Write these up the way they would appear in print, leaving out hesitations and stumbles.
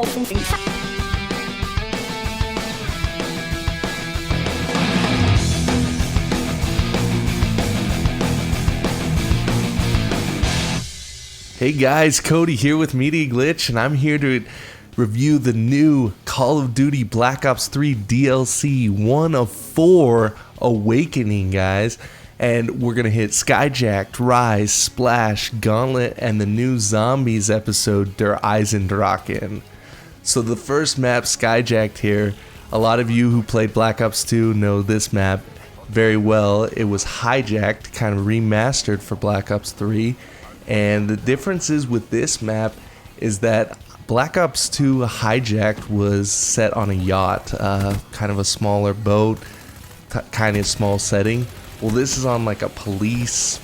Hey guys, Cody here with GLltch, and I'm here to review the new Call of Duty Black Ops 3 DLC 1 of 4 Awakening, guys. And we're going to hit Skyjacked, Rise, Splash, Gauntlet, and the new Zombies episode, Der Eisendrachen. So the first map, Skyjacked here, a lot of you who played Black Ops 2 know this map very well. It was hijacked, kind of remastered for Black Ops 3. And the differences with this map is that Black Ops 2 Hijacked was set on a yacht, kind of a smaller boat, kind of small setting. Well, this is on like a police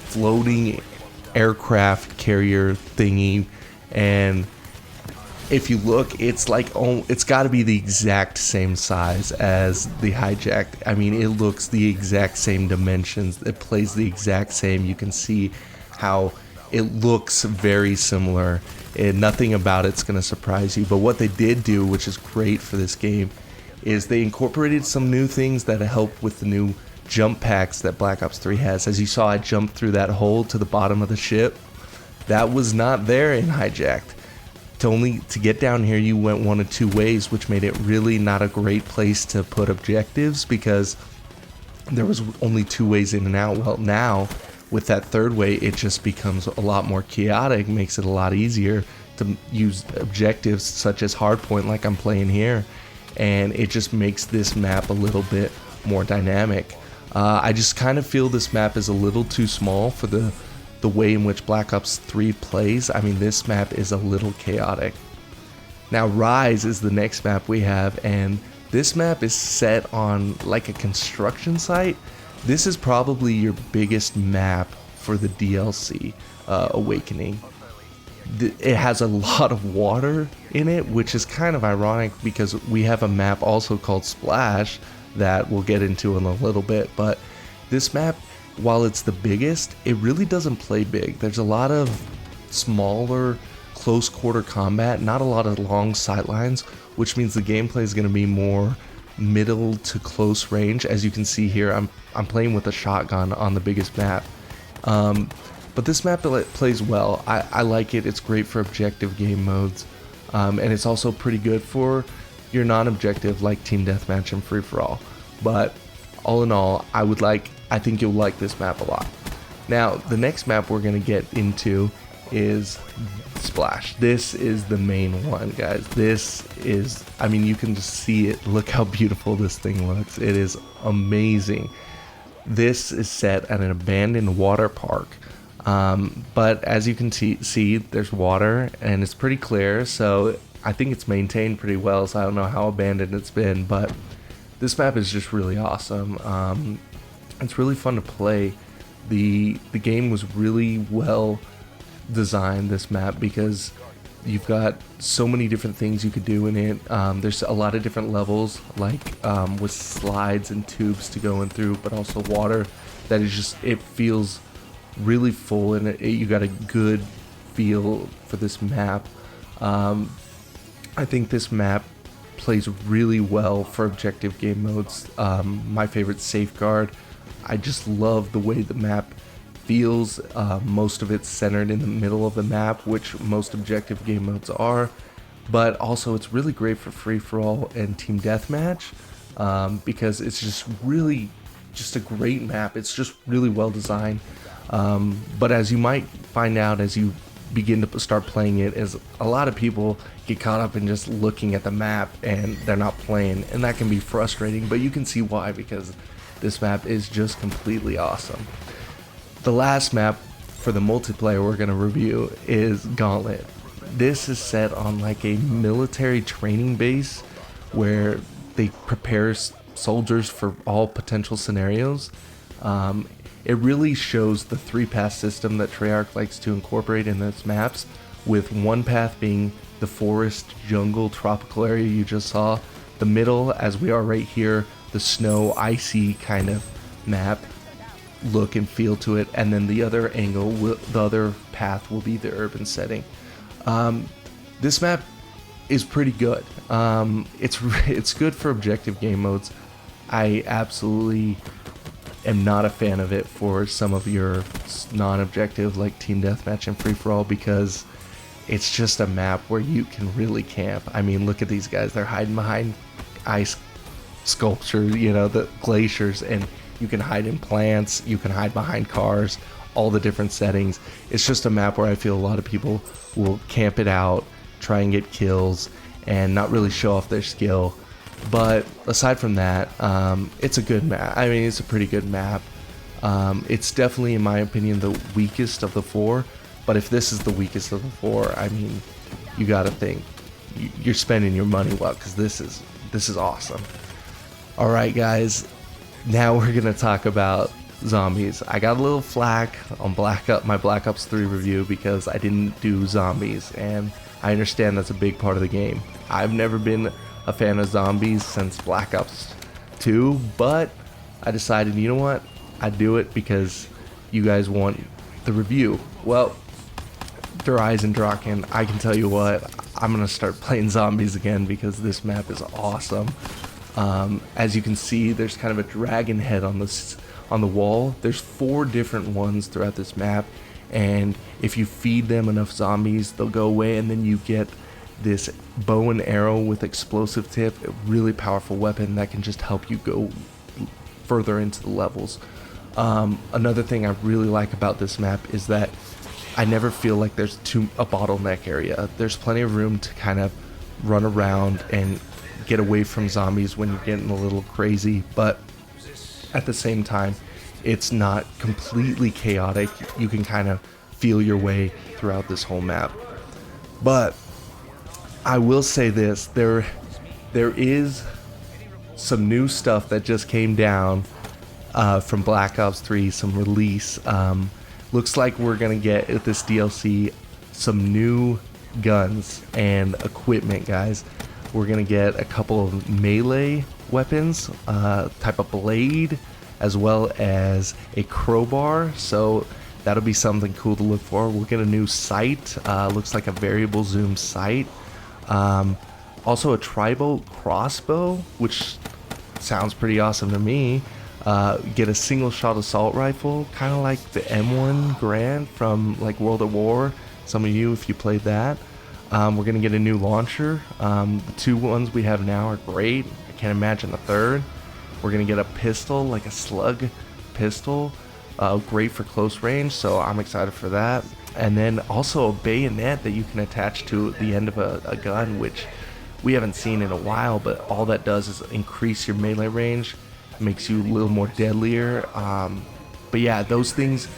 floating aircraft carrier thingy, and if you look, it's like, oh, it's got to be the exact same size as the Hijacked. I mean, it looks the exact same dimensions. It plays the exact same. You can see how it looks very similar, and nothing about it's going to surprise you. But what they did do, which is great for this game, is they incorporated some new things that help with the new jump packs that Black Ops 3 has. As you saw, I jumped through that hole to the bottom of the ship. That was not there in Hijacked. To get down here, you went one of two ways, which made it really not a great place to put objectives, because there was only two ways in and out. Well, now with that third way, it just becomes a lot more chaotic, makes it a lot easier to use objectives such as hardpoint like I'm playing here, and it just makes this map a little bit more dynamic. I just kind of feel this map is a little too small for the way in which Black Ops 3 plays. I mean, this map is a little chaotic. Now Rise is the next map we have, and this map is set on like a construction site. This is probably your biggest map for the DLC Awakening. It has a lot of water in it, which is kind of ironic because we have a map also called Splash that we'll get into in a little bit. But this map, while it's the biggest, it really doesn't play big. There's a lot of smaller close quarter combat, not a lot of long sightlines, which means the gameplay is going to be more middle to close range. As you can see here, I'm playing with a shotgun on the biggest map, but this map plays well. I like it. It's great for objective game modes, and it's also pretty good for your non-objective like team deathmatch and free-for-all. But all in all, I think you'll like this map a lot. Now the next map we're going to get into is Splash. This is the main one, guys. This is, I mean, you can just see it. Look how beautiful this thing looks. It is amazing. This is set at an abandoned water park, but as you can see, there's water and it's pretty clear, so I think it's maintained pretty well. So I don't know how abandoned it's been, but this map is just really awesome. It's really fun to play. The game was really well designed, this map, because you've got so many different things you could do in it. There's a lot of different levels, like with slides and tubes to go in through, but also water that is just, it feels really full, and you got a good feel for this map. I think this map plays really well for objective game modes. My favorite, Safeguard. I just love the way the map feels. Most of it's centered in the middle of the map, which most objective game modes are, but also it's really great for free-for-all and team deathmatch, because it's just really just a great map. It's just really well designed, but as you might find out as you begin to start playing it, is a lot of people get caught up in just looking at the map and they're not playing, and that can be frustrating, but you can see why, because this map is just completely awesome. The last map for the multiplayer we're going to review is Gauntlet. This is set on like a military training base where they prepare soldiers for all potential scenarios. It really shows the three-path system that Treyarch likes to incorporate in its maps, with one path being the forest, jungle, tropical area you just saw. The middle, as we are right here, the snow, icy kind of map look and feel to it, and then the other angle, the other path will be the urban setting. This map is pretty good. It's good for objective game modes. I absolutely am not a fan of it for some of your non-objective like team deathmatch and free-for-all, because it's just a map where you can really camp. I mean, look at these guys. They're hiding behind ice sculpture, you know, the glaciers, and you can hide in plants, you can hide behind cars, all the different settings. It's just a map where I feel a lot of people will camp it out, try and get kills, and not really show off their skill. But aside from that, it's a good map. I mean, it's a pretty good map. It's definitely, in my opinion, the weakest of the four. But if this is the weakest of the four, I mean, you gotta think you're spending your money well, because this is awesome. All right, guys. Now we're gonna talk about zombies. I got a little flack on my Black Ops 3 review because I didn't do zombies, and I understand that's a big part of the game. I've never been a fan of zombies since Black Ops 2, but I decided, you know what, I'd do it because you guys want the review. Well, Der Eisendrachen, I can tell you what, I'm gonna start playing zombies again because this map is awesome. As you can see, there's kind of a dragon head on the wall. There's 4 different ones throughout this map, and if you feed them enough zombies, they'll go away, and then you get this bow and arrow with explosive tip, a really powerful weapon that can just help you go further into the levels. Another thing I really like about this map is that I never feel like there's a bottleneck area. There's plenty of room to kind of run around and get away from zombies when you're getting a little crazy, but at the same time, it's not completely chaotic. You can kind of feel your way throughout this whole map. But I will say this, there is some new stuff that just came down from Black Ops 3, some release. Looks like we're gonna get at this DLC some new guns and equipment, guys. We're gonna get a couple of melee weapons, type of blade, as well as a crowbar, so that'll be something cool to look for. We'll get a new sight, looks like a variable zoom sight. Also a tribal crossbow, which sounds pretty awesome to me. Get a single shot assault rifle, kind of like the M1 Garand from like World at War. Some of you, if you played that. We're gonna get a new launcher. The 2 ones we have now are great. I can't imagine the 3rd. We're gonna get a pistol, like a slug pistol, great for close range, so I'm excited for that. And then also a bayonet that you can attach to the end of a gun, which we haven't seen in a while, but all that does is increase your melee range, makes you a little more deadlier. But yeah, those things,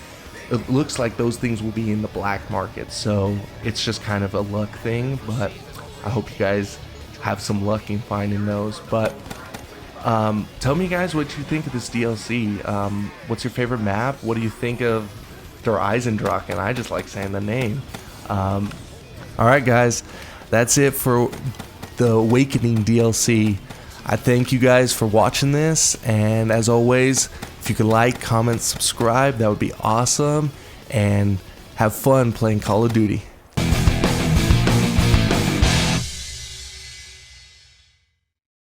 it looks like those things will be in the black market, so it's just kind of a luck thing, but I hope you guys have some luck in finding those. But tell me, guys, what you think of this DLC. What's your favorite map? What do you think of Der Eisendrachen? I just like saying the name. Alright, guys, that's it for the Awakening DLC. I thank you guys for watching this, and as always, if you could like, comment, subscribe, that would be awesome, and have fun playing Call of Duty.